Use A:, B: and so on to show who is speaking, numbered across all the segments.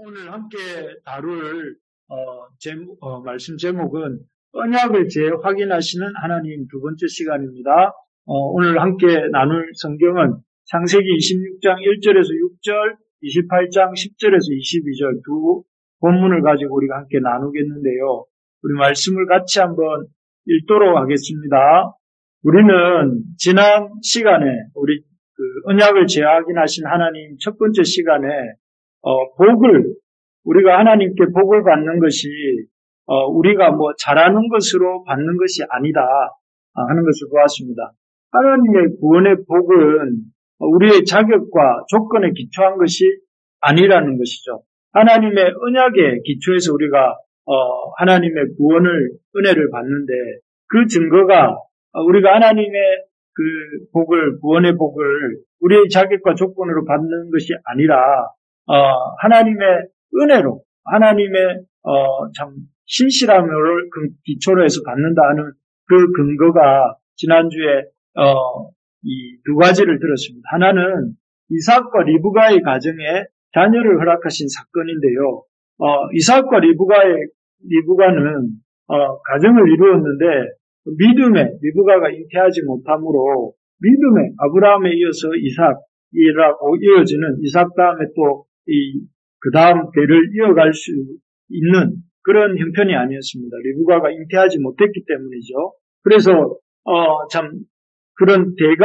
A: 오늘 함께 다룰 말씀 제목은 언약을 재확인하시는 하나님 두 번째 시간입니다. 오늘 함께 나눌 성경은 창세기 26장 1절에서 6절, 28장 10절에서 22절 두 본문을 가지고 우리가 함께 나누겠는데요. 우리 말씀을 같이 한번 읽도록 하겠습니다. 우리는 지난 시간에 우리 언약을 재확인하신 하나님 첫 번째 시간에 우리가 하나님께 복을 받는 것이 우리가 잘하는 것으로 받는 것이 아니다 하는 것을 보았습니다. 하나님의 구원의 복은 우리의 자격과 조건에 기초한 것이 아니라는 것이죠. 하나님의 언약에 기초해서 우리가 하나님의 은혜를 받는데, 그 증거가 우리가 하나님의 구원의 복을 우리의 자격과 조건으로 받는 것이 아니라 하나님의 은혜로, 하나님의 참 신실함을 기초로 해서 받는다는 그 근거가 지난주에 이 두 가지를 들었습니다. 하나는 이삭과 리브가의 가정에 자녀를 허락하신 사건인데요. 이삭과 리브가는 가정을 이루었는데 믿음에 리브가가 잉태하지 못하므로 믿음에 아브라함에 이어서 이삭이라고 이어지는 이삭 다음에 또 그 다음 대를 이어갈 수 있는 그런 형편이 아니었습니다. 리브가가 잉태하지 못했기 때문이죠. 그래서 참 그런 대가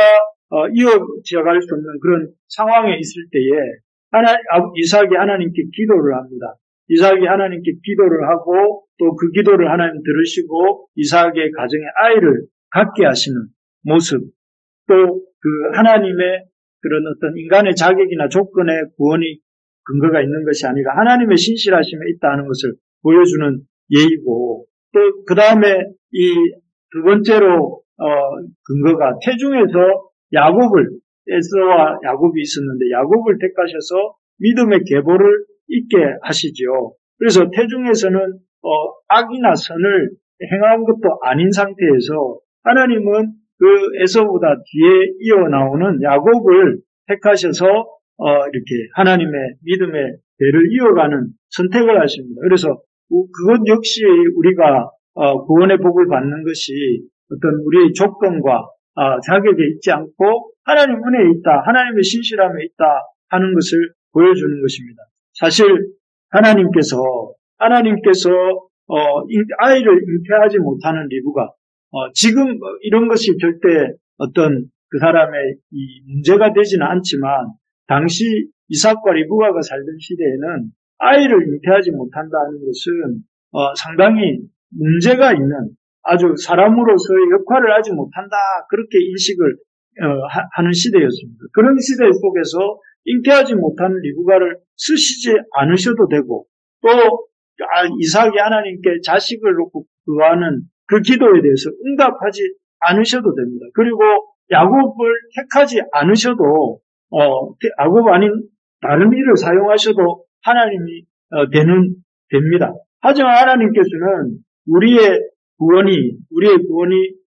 A: 이어져갈 수 없는 그런 상황에 있을 때에 이삭이 하나님께 기도를 합니다. 이삭이 하나님께 기도를 하고 또 그 기도를 하나님 들으시고 이삭의 가정에 아이를 갖게 하시는 모습, 또 그 하나님의 그런 어떤 인간의 자격이나 조건의 구원이 근거가 있는 것이 아니라 하나님의 신실하심에 있다는 것을 보여주는 예이고, 또 그 다음에 이 두 번째로 근거가 태중에서 에서와 야곱이 있었는데 야곱을 택하셔서 믿음의 계보를 있게 하시죠. 그래서 태중에서는 악이나 선을 행한 것도 아닌 상태에서 하나님은 그 에서보다 뒤에 이어 나오는 야곱을 택하셔서 이렇게 하나님의 믿음의 대를 이어가는 선택을 하십니다. 그래서 그것 역시 우리가 구원의 복을 받는 것이 어떤 우리의 조건과 자격에 있지 않고 하나님 은혜에 있다, 하나님의 신실함에 있다 하는 것을 보여주는 것입니다. 사실 하나님께서 아이를 잉태하지 못하는 리브가 지금 이런 것이 절대 어떤 그 사람의 이 문제가 되지는 않지만, 당시 이삭과 리브가가 살던 시대에는 아이를 잉태하지 못한다는 것은 상당히 문제가 있는, 아주 사람으로서의 역할을 하지 못한다, 그렇게 인식을 하는 시대였습니다. 그런 시대 속에서 잉태하지 못하는 리브가를 쓰시지 않으셔도 되고, 또 이삭이 하나님께 자식을 놓고 구하는 그 기도에 대해서 응답하지 않으셔도 됩니다. 그리고 야곱을 택하지 않으셔도 야곱 아닌 다른 일을 사용하셔도 하나님이 됩니다. 하지만 하나님께서는 우리의 구원이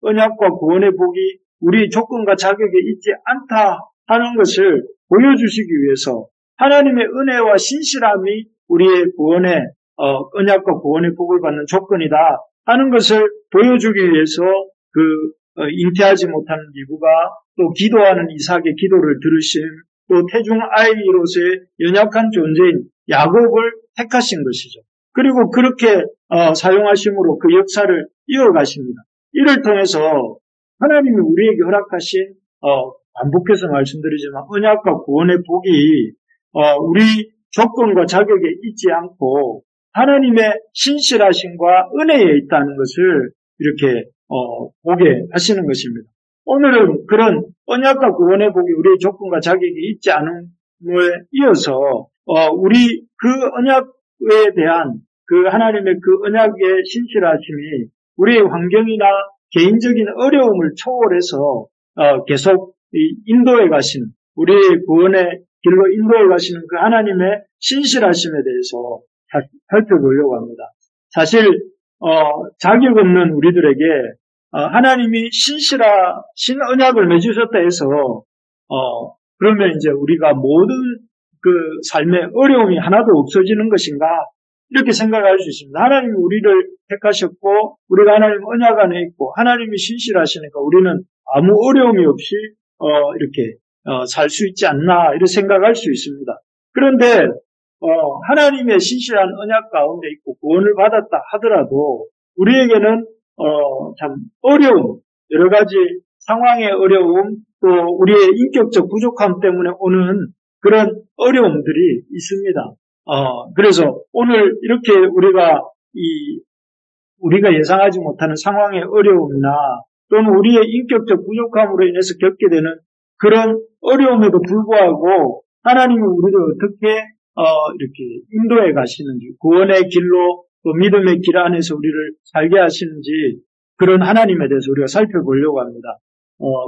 A: 언약과 구원의 복이 우리 조건과 자격에 있지 않다 하는 것을 보여주시기 위해서 하나님의 은혜와 신실함이 우리의 구원의 언약과 구원의 복을 받는 조건이다 하는 것을 보여주기 위해서 잉태하지 못하는 리브가, 또 기도하는 이삭의 기도를 들으심, 또 태중 아이로서의 연약한 존재인 야곱을 택하신 것이죠. 그리고 그렇게 사용하심으로 그 역사를 이어가십니다. 이를 통해서 하나님이 우리에게 허락하신 반복해서 말씀드리지만 언약과 구원의 복이 우리 조건과 자격에 있지 않고 하나님의 신실하심과 은혜에 있다는 것을 이렇게 보게 하시는 것입니다. 오늘은 그런 언약과 구원의 복이 우리의 조건과 자격이 있지 않음에 이어서 우리 그 언약에 대한 그 하나님의 그 언약의 신실하심이 우리의 환경이나 개인적인 어려움을 초월해서 계속 인도해 가시는, 우리의 구원의 길로 인도해 가시는 그 하나님의 신실하심에 대해서 살펴보려고 합니다. 사실 자격 없는 우리들에게 하나님이 신실하신 언약을 맺으셨다 해서 그러면 이제 우리가 모든 그 삶의 어려움이 하나도 없어지는 것인가? 이렇게 생각할 수 있습니다. 하나님이 우리를 택하셨고 우리가 하나님 언약 안에 있고 하나님이 신실하시니까 우리는 아무 어려움이 없이 이렇게 살 수 있지 않나 이렇게 생각할 수 있습니다. 그런데 하나님의 신실한 언약 가운데 있고 구원을 받았다 하더라도 우리에게는 참 어려움, 여러 가지 상황의 어려움, 또 우리의 인격적 부족함 때문에 오는 그런 어려움들이 있습니다. 그래서 오늘 이렇게 우리가 예상하지 못하는 상황의 어려움이나 또는 우리의 인격적 부족함으로 인해서 겪게 되는 그런 어려움에도 불구하고 하나님은 우리를 어떻게 이렇게 인도해 가시는지, 구원의 길로 또 믿음의 길 안에서 우리를 살게 하시는지 그런 하나님에 대해서 우리가 살펴보려고 합니다.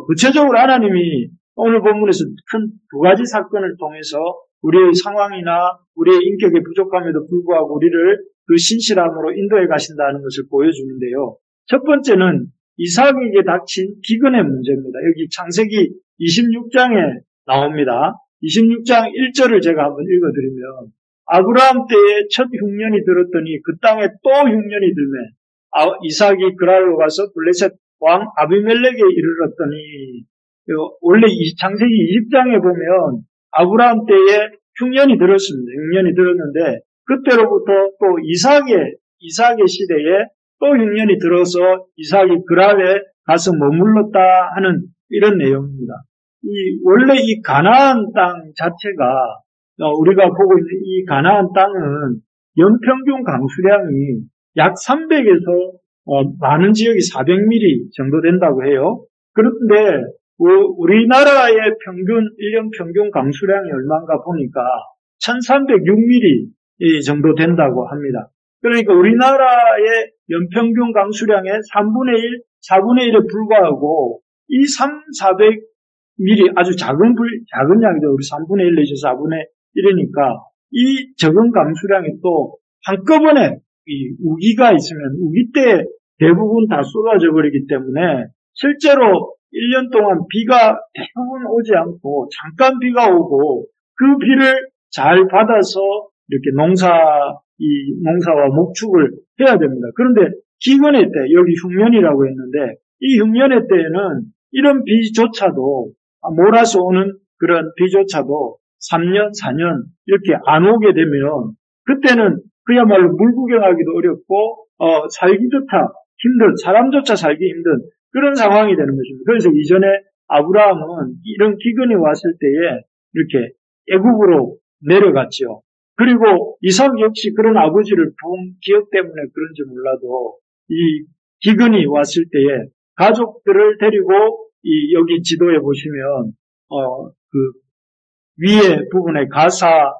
A: 구체적으로 하나님이 오늘 본문에서 큰 두 가지 사건을 통해서 우리의 상황이나 우리의 인격의 부족함에도 불구하고 우리를 그 신실함으로 인도해 가신다는 것을 보여주는데요. 첫 번째는 이삭에게 닥친 기근의 문제입니다. 여기 창세기 26장에 나옵니다. 26장 1절을 제가 한번 읽어드리면 아브라함 때에 첫 흉년이 들었더니 그 땅에 또 흉년이 들매 이삭이 그랄로 가서 블레셋 왕 아비멜렉에 이르렀더니 원래 창세기 20장에 보면 아브라함 때에 흉년이 들었습니다. 흉년이 들었는데 그때로부터 또 이삭의 시대에 또 흉년이 들어서 이삭이 그랄에 가서 머물렀다 하는 이런 내용입니다. 원래 이 가나안 땅 자체가 우리가 보고 있는 이 가나안 땅은 연평균 강수량이 약 300에서 많은 지역이 400mm 정도 된다고 해요. 그런데 우리나라의 1년 평균 강수량이 얼마인가 보니까 1306mm 정도 된다고 합니다. 그러니까 우리나라의 연평균 강수량의 3분의 1, 4분의 1에 불과하고 이 400mm 아주 작은 양이죠. 우리 3분의 1 내지 4분의 1이니까 이 적은 강수량이 또 한꺼번에 이 우기가 있으면 우기 때 대부분 다 쏟아져 버리기 때문에 실제로 1년 동안 비가 대부분 오지 않고 잠깐 비가 오고 그 비를 잘 받아서 이렇게 농사와 목축을 해야 됩니다. 그런데 기근의 때, 여기 흉년이라고 했는데 이 흉년의 때에는 이런 비조차도 몰아서 오는 그런 비조차도 3년, 4년 이렇게 안 오게 되면 그때는 그야말로 물 구경하기도 어렵고 살기조차 사람조차 살기 힘든 그런 상황이 되는 것입니다. 그래서 이전에 아브라함은 이런 기근이 왔을 때에 이렇게 애굽으로 내려갔죠. 그리고 이삭 역시 그런 아버지를 본 기억 때문에 그런지 몰라도 이 기근이 왔을 때에 가족들을 데리고 여기 지도에 보시면 그 위에 부분에 가사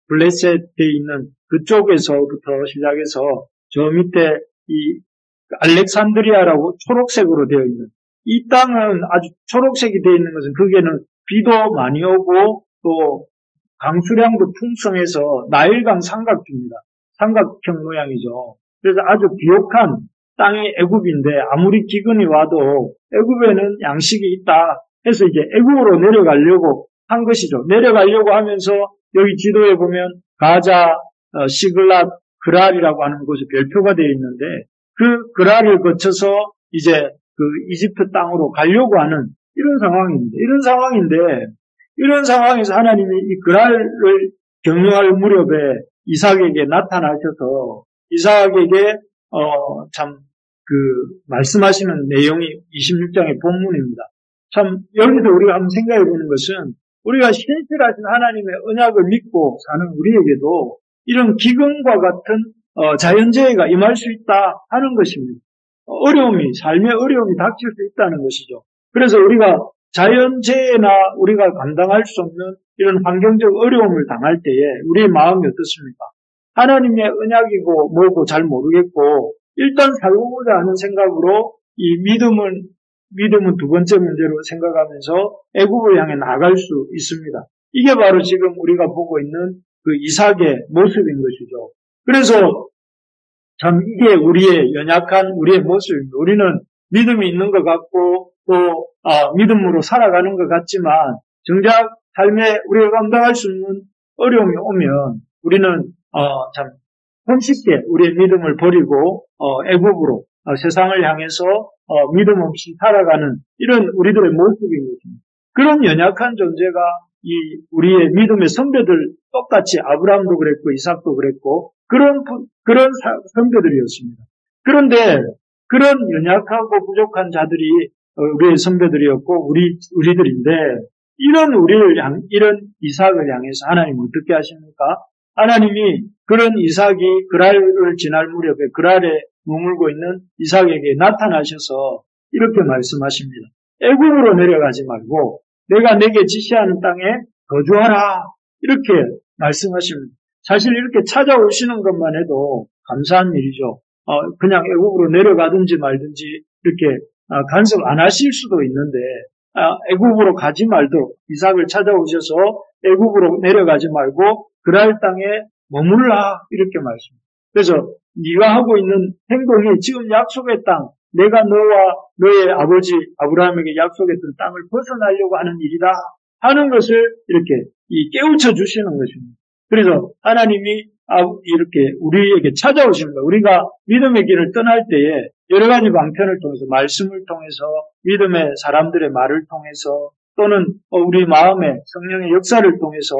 A: 블레셋에 있는 그쪽에서부터 시작해서 저 밑에 이 알렉산드리아라고 초록색으로 되어 있는 이 땅은 아주 초록색이 되어 있는 것은 거기에는 비도 많이 오고 또 강수량도 풍성해서 나일강 삼각지입니다. 삼각형 모양이죠. 그래서 아주 비옥한 땅이 애굽인데 아무리 기근이 와도 애굽에는 양식이 있다 해서 이제 애굽으로 내려가려고 한 것이죠. 내려가려고 하면서 여기 지도에 보면 가자, 시글랏, 그랄이라고 하는 곳에 별표가 되어 있는데 그 그랄을 거쳐서 이제 그 이집트 땅으로 가려고 하는 이런 상황입니다. 이런 상황에서 하나님이 이 그랄을 경유할 무렵에 이삭에게 나타나셔서 이삭에게 참 그 말씀하시는 내용이 26장의 본문입니다. 참 여기서 우리가 한번 생각해 보는 것은 우리가 신실하신 하나님의 언약을 믿고 사는 우리에게도 이런 기근과 같은 자연재해가 임할 수 있다 하는 것입니다. 삶의 어려움이 닥칠 수 있다는 것이죠. 그래서 우리가 자연재해나 우리가 감당할 수 없는 이런 환경적 어려움을 당할 때에 우리의 마음이 어떻습니까? 하나님의 언약이고 뭐고 잘 모르겠고 일단 살고자 하는 생각으로 이 믿음은 두 번째 문제로 생각하면서 애굽을 향해 나갈 수 있습니다. 이게 바로 지금 우리가 보고 있는 그 이삭의 모습인 것이죠. 그래서 참 이게 우리의 연약한 우리의 모습입니다. 우리는 믿음이 있는 것 같고 또 믿음으로 살아가는 것 같지만 정작 삶에 우리가 감당할 수 없는 어려움이 오면 우리는 참 손쉽게 우리의 믿음을 버리고 애국으로 세상을 향해서 믿음 없이 살아가는 이런 우리들의 모습인 것입니다. 그런 연약한 존재가 이 우리의 믿음의 선배들 똑같이 아브라함도 그랬고 이삭도 그랬고 그런 선배들이었습니다. 그런데 그런 연약하고 부족한 자들이 우리의 선배들이었고 우리들인데 이런 이삭을 향해서 하나님 어떻게 하십니까? 하나님이 그런 이삭이 그랄을 지날 무렵에 그랄에 머물고 있는 이삭에게 나타나셔서 이렇게 말씀하십니다. 애굽으로 내려가지 말고 내가 내게 지시하는 땅에 거주하라. 이렇게 말씀하십니다. 사실 이렇게 찾아오시는 것만 해도 감사한 일이죠. 그냥 애굽으로 내려가든지 말든지 이렇게 간섭 안 하실 수도 있는데 애굽으로 가지 말도록 이삭을 찾아오셔서 애굽으로 내려가지 말고 그랄 땅에 머물라 이렇게 말씀합니다. 그래서 네가 하고 있는 행동이 지금 약속의 땅, 내가 너와 너의 아버지 아브라함에게 약속했던 땅을 벗어나려고 하는 일이다 하는 것을 이렇게 깨우쳐 주시는 것입니다. 그래서 하나님이 이렇게 우리에게 찾아오시는 거예요. 우리가 믿음의 길을 떠날 때에 여러 가지 방편을 통해서 말씀을 통해서 믿음의 사람들의 말을 통해서 또는 우리 마음의 성령의 역사를 통해서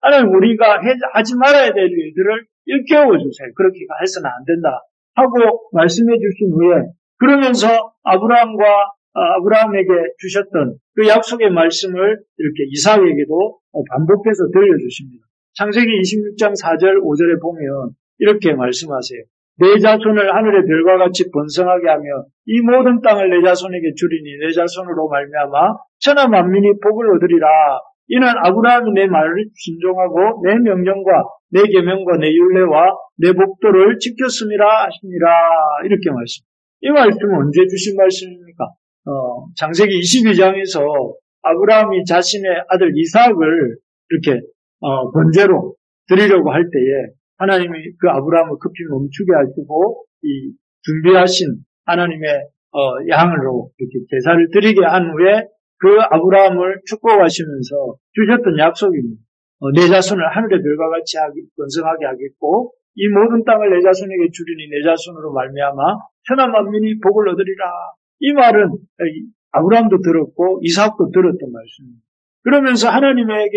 A: 하나님 우리가 하지 말아야 될 일들을 일깨워 주세요. 그렇게 해서는 안 된다 하고 말씀해 주신 후에 그러면서 아브라함에게 주셨던 그 약속의 말씀을 이렇게 이삭에게도 반복해서 들려주십니다. 창세기 26장 4절 5절에 보면 이렇게 말씀하세요. 내 자손을 하늘의 별과 같이 번성하게 하며 이 모든 땅을 내 자손에게 주리니 내 자손으로 말미암아 천하 만민이 복을 얻으리라. 이는 아브라함이 내 말을 순종하고 내 명령과 내 계명과 내 율례와 내 법도를 지켰음이라 하시니라. 이렇게 말씀. 이 말씀은 언제 주신 말씀입니까? 창세기 22장에서 아브라함이 자신의 아들 이삭을 이렇게 번제로 드리려고 할 때에 하나님이 그 아브라함을 급히 멈추게 하시고 이 준비하신 하나님의 양으로 이렇게 제사를 드리게 한 후에 그 아브라함을 축복하시면서 주셨던 약속입니다. 내 자손을 하늘의 별과 같이 번성하게 하겠고 이 모든 땅을 내 자손에게 주리니 내 자손으로 말미암아 천하 만민이 복을 얻으리라. 이 말은 아브라함도 들었고 이삭도 들었던 말씀입니다. 그러면서 하나님은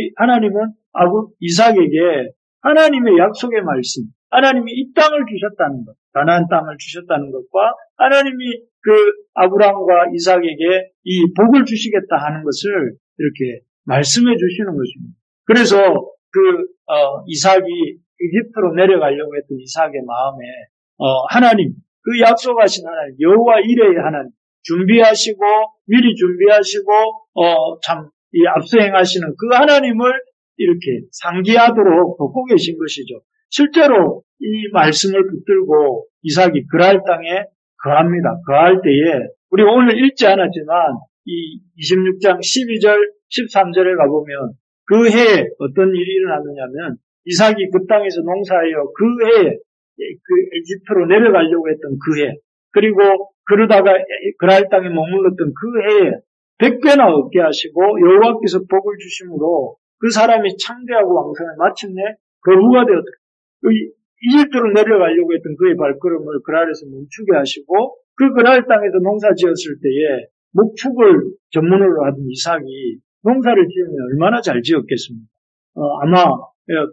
A: 이삭에게 하나님의 약속의 말씀, 하나님이 이 땅을 주셨다는 것, 가나안 땅을 주셨다는 것과 하나님이 그 아브라함과 이삭에게 이 복을 주시겠다 하는 것을 이렇게 말씀해 주시는 것입니다. 그래서 이삭이 이집트로 내려가려고 했던 이삭의 마음에 하나님, 그 약속하신 하나님, 여호와 이레의 하나님, 준비하시고 미리 준비하시고 이 앞서 행하시는 그 하나님을 이렇게 상기하도록 돕고 계신 것이죠. 실제로 이 말씀을 붙들고 이삭이 그랄 땅에 거합니다. 거할 때에 우리가 오늘 읽지 않았지만 이 26장 12절 13절에 가보면 그 해에 어떤 일이 일어났느냐면 이삭이 그 땅에서 농사하여 그 해에 그 에집트로 내려가려고 했던 그 해, 그리고 그러다가 그랄 땅에 머물렀던 그 해에 100배나 얻게 하시고 여호와께서 복을 주심으로 그 사람이 창대하고 왕성해 마침내 거부가 되었다. 이집트로 내려가려고 했던 그의 발걸음을 그랄에서 멈추게 하시고 그 그랄 땅에서 농사 지었을 때에 목축을 전문으로 하던 이삭이 농사를 지으면 얼마나 잘 지었겠습니까? 아마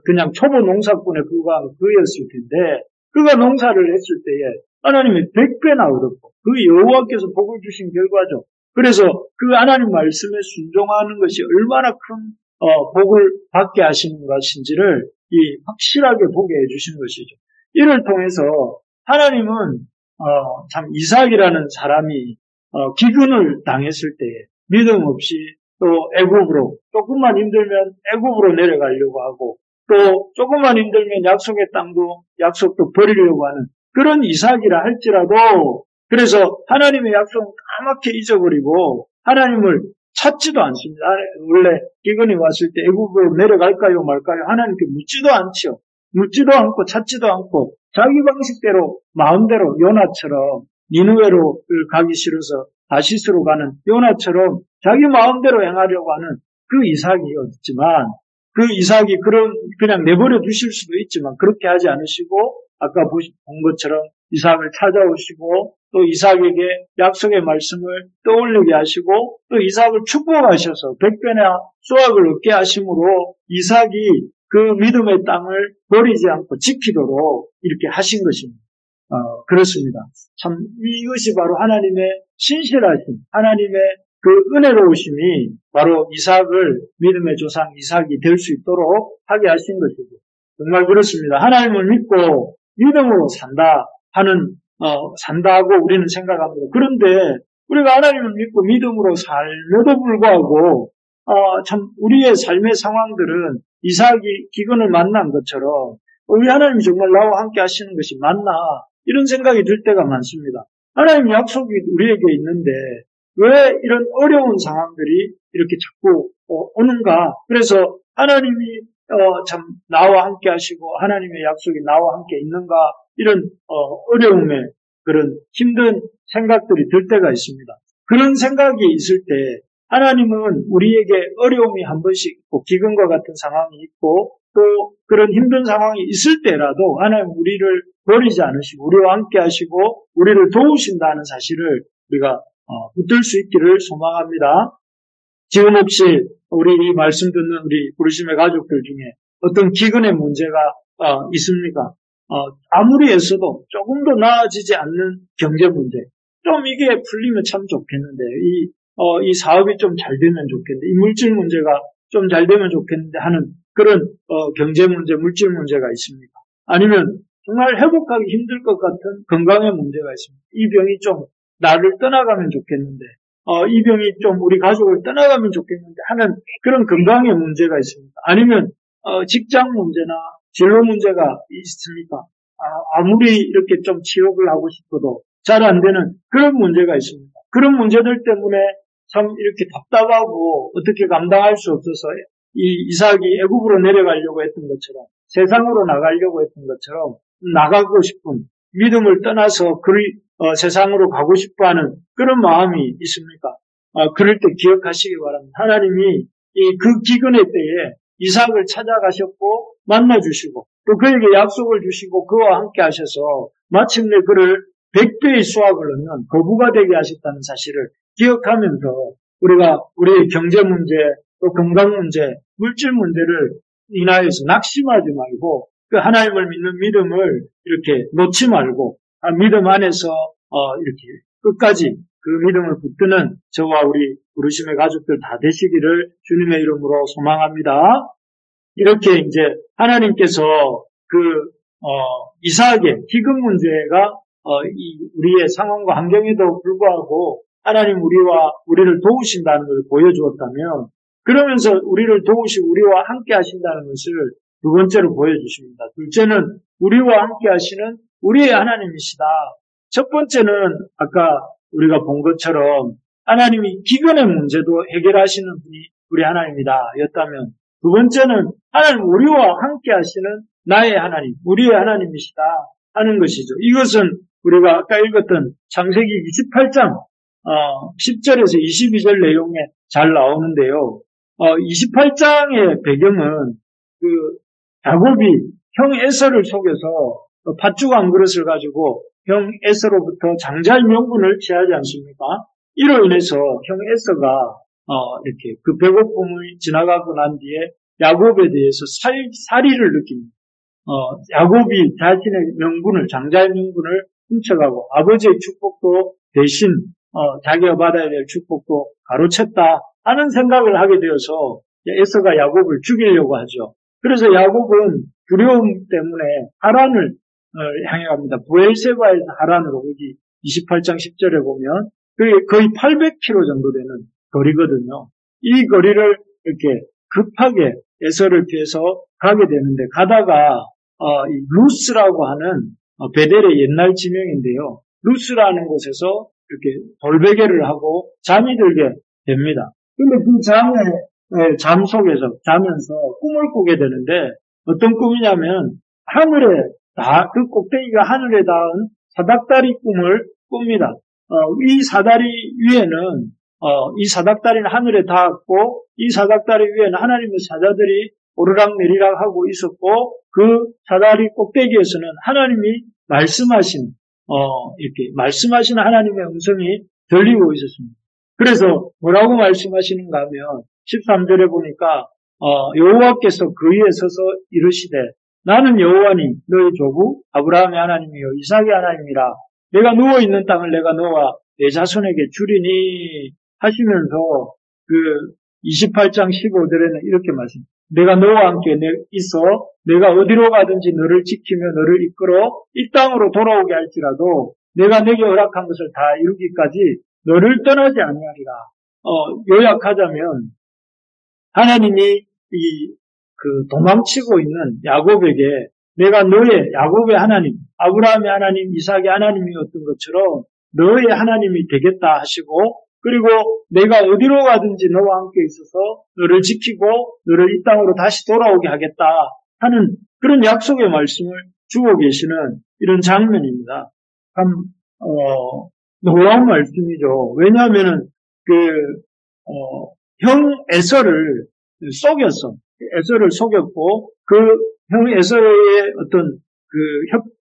A: 그냥 초보 농사꾼에 불과한 그였을 텐데 그가 농사를 했을 때에 하나님이 100배나 얻었고 그 여호와께서 복을 주신 결과죠. 그래서 그 하나님 말씀에 순종하는 것이 얼마나 큰 복을 받게 하시는 것인지를 확실하게 보게 해주신 것이죠. 이를 통해서 하나님은 참 이삭이라는 사람이 기근을 당했을 때에 믿음 없이 또 애굽으로 조금만 힘들면 애굽으로 내려가려고 하고 또 조금만 힘들면 약속도 버리려고 하는 그런 이삭이라 할지라도 그래서 하나님의 약속은 까맣게 잊어버리고 하나님을 찾지도 않습니다. 원래 기근이 왔을 때 애굽으로 내려갈까요 말까요 하나님께 묻지도 않죠. 묻지도 않고 찾지도 않고 자기 방식대로 마음대로 요나처럼 니느웨로 가기 싫어서 다시스로 가는 요나처럼 자기 마음대로 행하려고 하는 그 이삭이었지만 그 이삭이 그냥 내버려 두실 수도 있지만 그렇게 하지 않으시고 아까 본 것처럼 이삭을 찾아오시고 또 이삭에게 약속의 말씀을 떠올리게 하시고 또 이삭을 축복하셔서 백배나 수확을 얻게 하심으로 이삭이 그 믿음의 땅을 버리지 않고 지키도록 이렇게 하신 것입니다. 그렇습니다. 참 이것이 바로 하나님의 신실하심, 하나님의 그 은혜로우심이 바로 이삭을 믿음의 조상 이삭이 될 수 있도록 하게 하신 것이죠. 정말 그렇습니다. 하나님을 믿고 믿음으로 산다고 우리는 생각합니다. 그런데 우리가 하나님을 믿고 믿음으로 살며도 불구하고 참 우리의 삶의 상황들은 이삭이 기근을 만난 것처럼 우리 하나님이 정말 나와 함께 하시는 것이 맞나 이런 생각이 들 때가 많습니다. 하나님 약속이 우리에게 있는데 왜 이런 어려운 상황들이 이렇게 자꾸 오는가? 그래서 하나님이 참 나와 함께 하시고 하나님의 약속이 나와 함께 있는가? 이런 어려움에 그런 힘든 생각들이 들 때가 있습니다. 그런 생각이 있을 때 하나님은 우리에게 어려움이 한 번씩 있고 기근과 같은 상황이 있고 또 그런 힘든 상황이 있을 때라도 하나님 우리를 버리지 않으시고 우리와 함께 하시고 우리를 도우신다는 사실을 우리가 붙들 수 있기를 소망합니다. 지금 혹시 우리 이 말씀 듣는 우리 부르심의 가족들 중에 어떤 기근의 문제가 있습니까? 아무리 애써도 조금 더 나아지지 않는 경제 문제. 좀 이게 풀리면 참 좋겠는데, 이 사업이 좀 잘 되면 좋겠는데, 이 물질 문제가 좀 잘 되면 좋겠는데 하는 그런 경제 문제, 물질 문제가 있습니까? 아니면 정말 회복하기 힘들 것 같은 건강의 문제가 있습니다. 이 병이 좀 나를 떠나가면 좋겠는데, 이 병이 좀 우리 가족을 떠나가면 좋겠는데 하는 그런 건강의 문제가 있습니다. 아니면 직장 문제나 진로 문제가 있습니까? 아무리 이렇게 좀 취업을 하고 싶어도 잘 안 되는 그런 문제가 있습니다. 그런 문제들 때문에 참 이렇게 답답하고 어떻게 감당할 수 없어서 이 이삭이 애굽으로 내려가려고 했던 것처럼 세상으로 나가려고 했던 것처럼 나가고 싶은 믿음을 떠나서 세상으로 가고 싶어하는 그런 마음이 있습니까? 그럴 때 기억하시기 바랍니다. 하나님이 그 기근의 때에 이삭을 찾아가셨고 만나주시고 또 그에게 약속을 주시고 그와 함께 하셔서 마침내 그를 100배의 수확을 얻는 거부가 되게 하셨다는 사실을 기억하면서 우리가 우리의 경제 문제 또 건강 문제, 물질 문제를 인하여서 낙심하지 말고 그 하나님을 믿는 믿음을 이렇게 놓지 말고 믿음 안에서 이렇게 끝까지 그 믿음을 붙드는 저와 우리 부르심의 가족들 다 되시기를 주님의 이름으로 소망합니다. 이렇게 이제 하나님께서 이삭의 기근 문제가 우리의 상황과 환경에도 불구하고 하나님 우리를 도우신다는 걸 보여주었다면 그러면서 우리를 도우시고 우리와 함께 하신다는 것을 두 번째로 보여주십니다. 둘째는 우리와 함께 하시는 우리의 하나님이시다. 첫 번째는 아까 우리가 본 것처럼 하나님이 기근의 문제도 해결하시는 분이 우리 하나님이다 였다면 두 번째는 하나님 우리와 함께 하시는 나의 하나님, 우리의 하나님이시다 하는 것이죠. 이것은 우리가 아까 읽었던 창세기 28장 10절에서 22절 내용에 잘 나오는데요. 28장의 배경은 야곱이 형 에서를 속여서 팥죽 한 그릇을 가지고 형 에서로부터 장자의 명분을 취하지 않습니까? 이로 인해서 형 에서가 이렇게 그 배고픔이 지나가고 난 뒤에 야곱에 대해서 살이를 느낍니다. 야곱이 자신의 명분을, 장자의 명분을 훔쳐가고 아버지의 축복도 대신 자기가 받아야 될 축복도 가로챘다 하는 생각을 하게 되어서 에서가 야곱을 죽이려고 하죠. 그래서 야곱은 두려움 때문에 하란을 향해 갑니다. 부엘세바에서 하란으로 여기 28장 10절에 보면 거의 800km 정도 되는 거리거든요. 이 거리를 이렇게 급하게 에서를 피해서 가게 되는데 가다가 이 루스라고 하는 베델의 옛날 지명인데요. 루스라는 곳에서 이렇게 돌베개를 하고 잠이 들게 됩니다. 근데 그 잠 속에서 자면서 꿈을 꾸게 되는데 어떤 꿈이냐면 그 꼭대기가 하늘에 닿은 사닥다리 꿈을 꿉니다. 이 사다리 위에는 이 사닥다리는 하늘에 닿았고 이 사닥다리 위에는 하나님의 사자들이 오르락 내리락 하고 있었고 그 사다리 꼭대기에서는 하나님이 말씀하시는 이렇게 말씀하시는 하나님의 음성이 들리고 있었습니다. 그래서 뭐라고 말씀하시는가 하면 13절에 보니까 여호와께서 그 위에 서서 이르시되 나는 여호와니 너희 조부 아브라함의 하나님이요 이삭의 하나님이라 내가 누워있는 땅을 내가 너와 내 자손에게 주리니 하시면서 그 28장 15절에는 이렇게 말씀합니다. 내가 너와 함께 있어 내가 어디로 가든지 너를 지키며 너를 이끌어 이 땅으로 돌아오게 할지라도 내가 내게 허락한 것을 다 이루기까지 너를 떠나지 아니하리라. 요약하자면 하나님이 도망치고 있는 야곱에게 내가 너의 야곱의 하나님, 아브라함의 하나님, 이삭의 하나님이었던 것처럼 너의 하나님이 되겠다 하시고 그리고 내가 어디로 가든지 너와 함께 있어서 너를 지키고 너를 이 땅으로 다시 돌아오게 하겠다 하는 그런 약속의 말씀을 주고 계시는 이런 장면입니다. 참 놀라운 말씀이죠. 왜냐하면은 형 에서를 속였고 그 형 에서의 어떤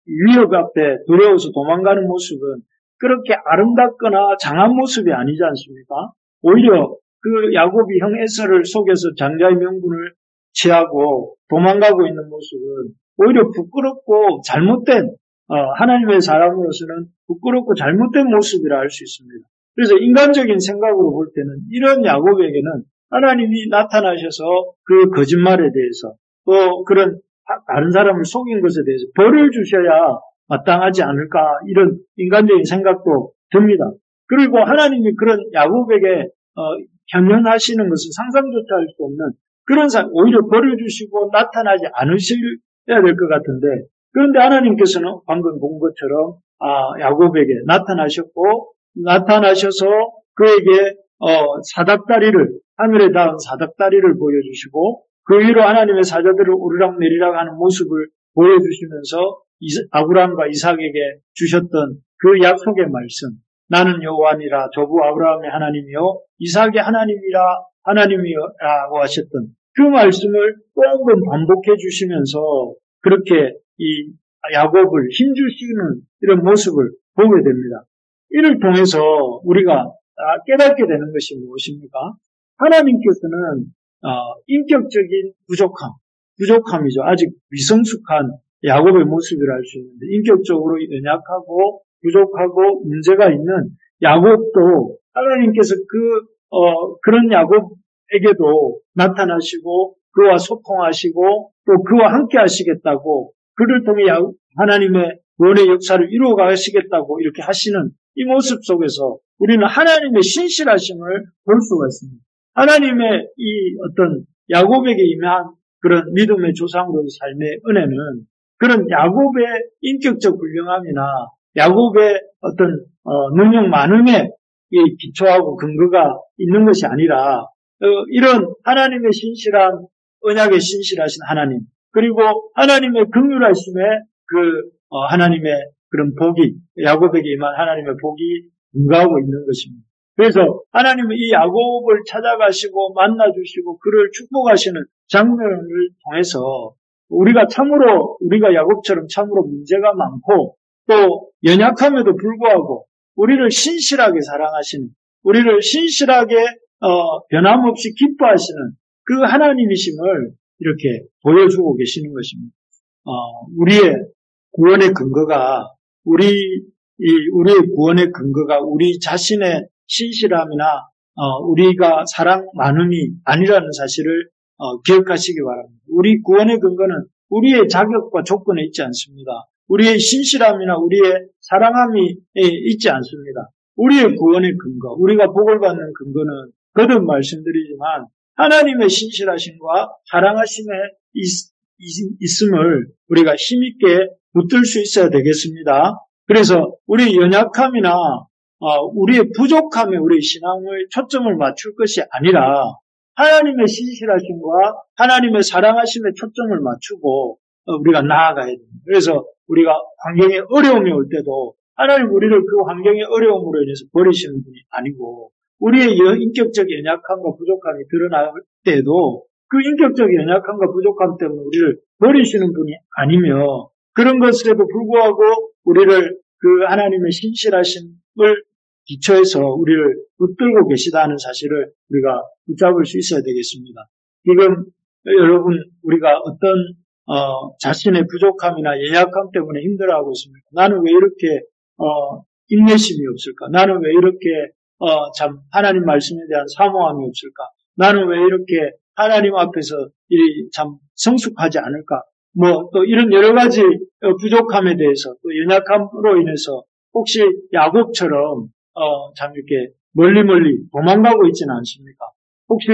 A: 위협 앞에 두려워서 도망가는 모습은 그렇게 아름답거나 장한 모습이 아니지 않습니까? 오히려 그 야곱이 형 에서를 속여서 장자의 명분을 취하고 도망가고 있는 모습은 오히려 부끄럽고 잘못된 하나님의 사람으로서는 부끄럽고 잘못된 모습이라 할 수 있습니다. 그래서 인간적인 생각으로 볼 때는 이런 야곱에게는 하나님이 나타나셔서 그 거짓말에 대해서 또 그런 다른 사람을 속인 것에 대해서 벌을 주셔야 마땅하지 않을까 이런 인간적인 생각도 듭니다. 그리고 하나님이 그런 야곱에게 현현하시는 것은 상상조차 할 수 없는 그런 오히려 벌을 주시고 나타나지 않으셔야 될 것 같은데 그런데 하나님께서는 방금 본 것처럼 야곱에게 나타나셔서 그에게 사닥다리를 하늘에 닿은 사닥다리를 보여주시고 그 위로 하나님의 사자들을 오르락 내리락 하는 모습을 보여주시면서 아브라함과 이삭에게 주셨던 그 약속의 말씀 나는 여호와니라 조부 아브라함의 하나님이요 이삭의 하나님이라고 하셨던 그 말씀을 또 한 번 반복해 주시면서 그렇게 이 야곱을 힘주시는 이런 모습을 보게 됩니다. 이를 통해서 우리가 깨닫게 되는 것이 무엇입니까? 하나님께서는 인격적인 부족함이죠. 아직 미성숙한 야곱의 모습이라 할 수 있는데 인격적으로 연약하고 부족하고 문제가 있는 야곱도 하나님께서 그런 야곱에게도 나타나시고 그와 소통하시고 또 그와 함께 하시겠다고 그를 통해 하나님의 구원의 역사를 이루어 가시겠다고 이렇게 하시는 이 모습 속에서 우리는 하나님의 신실하심을 볼 수가 있습니다. 하나님의 이 어떤 야곱에게 임한 그런 믿음의 조상으로의 삶의 은혜는 그런 야곱의 인격적 훌륭함이나 야곱의 어떤 능력 많음에 기초하고 근거가 있는 것이 아니라 이런 하나님의 신실한 언약에 신실하신 하나님 그리고 하나님의 긍휼하심에 하나님의 그런 복이 야곱에게 임한 하나님의 복이 응가하고 있는 것입니다. 그래서 하나님은 이 야곱을 찾아가시고 만나주시고 그를 축복하시는 장면을 통해서 우리가 야곱처럼 참으로 문제가 많고 또 연약함에도 불구하고 우리를 신실하게 사랑하시는 우리를 신실하게 변함없이 기뻐하시는 그 하나님이심을 이렇게 보여주고 계시는 것입니다. 우리의 구원의 근거가 우리 자신의 신실함이나 우리가 사랑 많음이 아니라는 사실을 기억하시기 바랍니다. 우리 구원의 근거는 우리의 자격과 조건에 있지 않습니다. 우리의 신실함이나 우리의 사랑함이 있지 않습니다. 우리의 구원의 근거, 우리가 복을 받는 근거는 거듭 말씀드리지만 하나님의 신실하심과 사랑하심에 있음을 우리가 힘있게 붙들 수 있어야 되겠습니다. 그래서 우리의 연약함이나 우리의 부족함에 우리의 신앙을 초점을 맞출 것이 아니라 하나님의 신실하심과 하나님의 사랑하심에 초점을 맞추고 우리가 나아가야 됩니다. 그래서 우리가 환경에 어려움이 올 때도 하나님 우리를 그 환경의 어려움으로 인해서 버리시는 분이 아니고 우리의 인격적 연약함과 부족함이 드러날 때도 그 인격적 연약함과 부족함 때문에 우리를 버리시는 분이 아니며 그런 것에도 불구하고 우리를 그 하나님의 신실하심을 기초해서 우리를 붙들고 계시다는 사실을 우리가 붙잡을 수 있어야 되겠습니다. 지금 여러분 우리가 어떤 자신의 부족함이나 연약함 때문에 힘들어하고 있습니까? 나는 왜 이렇게 인내심이 없을까? 나는 왜 이렇게 참 하나님 말씀에 대한 사모함이 없을까? 나는 왜 이렇게 하나님 앞에서 참 성숙하지 않을까? 또 이런 여러 가지 부족함에 대해서 또 연약함으로 인해서 혹시 야곱처럼 참 이렇게 멀리 도망가고 있지는 않습니까? 혹시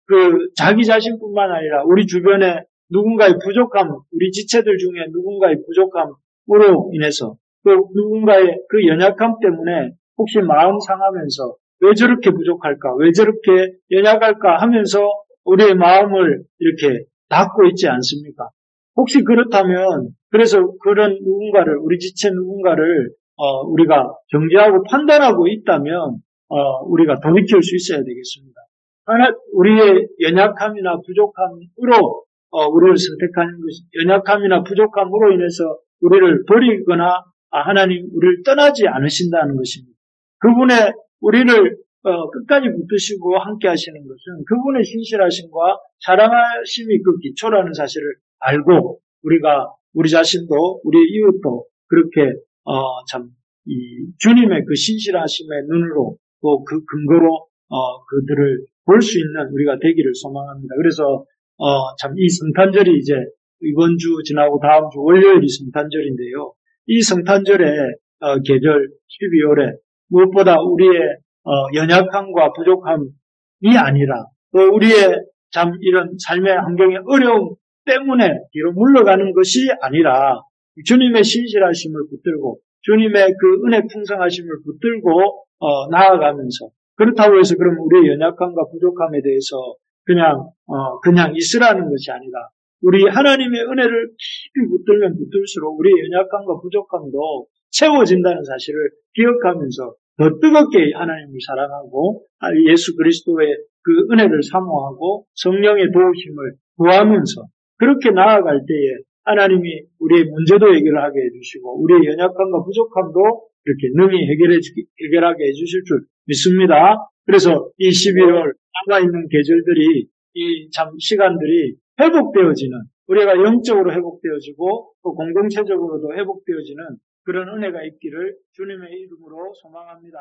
A: 그 자기 자신뿐만 아니라 우리 주변에 누군가의 부족함, 우리 지체들 중에 누군가의 부족함으로 인해서 또 누군가의 그 연약함 때문에 혹시 마음 상하면서 왜 저렇게 부족할까? 왜 저렇게 연약할까? 하면서 우리의 마음을 이렇게 닫고 있지 않습니까? 혹시 그렇다면 그래서 그런 누군가를 우리 지체 누군가를 우리가 정죄하고 판단하고 있다면 우리가 돌이킬 수 있어야 되겠습니다. 우리의 연약함이나 부족함으로 우리를 선택하는 것이 연약함이나 부족함으로 인해서 우리를 버리거나 하나님 우리를 떠나지 않으신다는 것입니다. 그분의 우리를 끝까지 붙드시고 함께 하시는 것은 그분의 신실하심과 사랑하심이 그 기초라는 사실을 알고 우리가 우리 자신도 우리 이웃도 그렇게 참 이 주님의 그 신실하심의 눈으로 또 그 근거로 그들을 볼 수 있는 우리가 되기를 소망합니다. 그래서 참 이 성탄절이 이제 이번 주 지나고 다음 주 월요일이 성탄절인데요. 이 성탄절의 계절 12월에 무엇보다 우리의 연약함과 부족함이 아니라 또 우리의 참 이런 삶의 환경의 어려움 때문에 뒤로 물러가는 것이 아니라 주님의 신실하심을 붙들고 주님의 그 은혜 풍성하심을 붙들고 나아가면서 그렇다고 해서 그럼 우리의 연약함과 부족함에 대해서 그냥 있으라는 것이 아니라 우리 하나님의 은혜를 깊이 붙들면 붙들수록 우리의 연약함과 부족함도 채워진다는 사실을 기억하면서 더 뜨겁게 하나님을 사랑하고 예수 그리스도의 그 은혜를 사모하고 성령의 도우심을 구하면서 그렇게 나아갈 때에 하나님이 우리의 문제도 해결하게 해주시고 우리의 연약함과 부족함도 이렇게 능히 해결하게 해주실 줄 믿습니다. 그래서 이 11월 남아있는 계절들이 이 참 시간들이 회복되어지는 우리가 영적으로 회복되어지고 또 공동체적으로도 회복되어지는 그런 은혜가 있기를 주님의 이름으로 소망합니다.